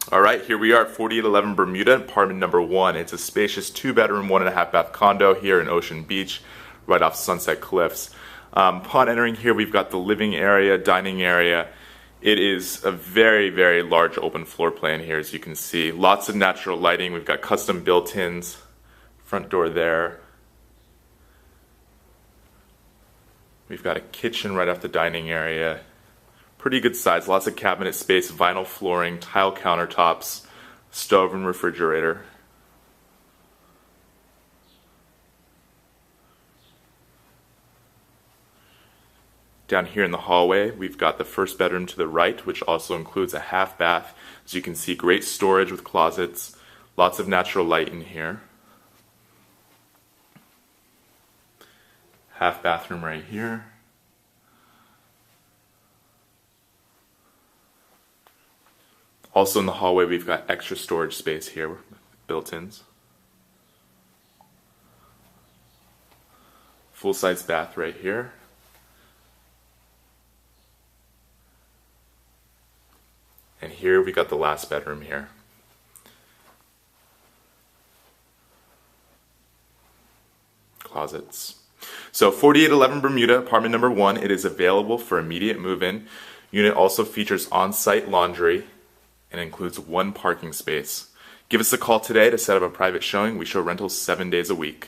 All right, here we are at 4811 Bermuda, apartment number 1. It's a spacious 2-bedroom, 1.5-bath condo here in Ocean Beach, right off Sunset Cliffs. Upon entering here, we've got the living area, dining area. It is a very, very large open floor plan here, as you can see. Lots of natural lighting. We've got custom built-ins, front door there. We've got a kitchen right off the dining area. Pretty good size, lots of cabinet space, vinyl flooring, tile countertops, stove and refrigerator. Down here in the hallway, we've got the first bedroom to the right, which also includes a half bath. As you can see, great storage with closets, lots of natural light in here. Half bathroom right here. Also in the hallway, we've got extra storage space here with built-ins. Full-size bath right here. And here we got the last bedroom here. Closets. So 4811 Bermuda, apartment number 1, it is available for immediate move-in. Unit also features on-site laundry and includes 1 parking space. Give us a call today to set up a private showing. We show rentals 7 days a week.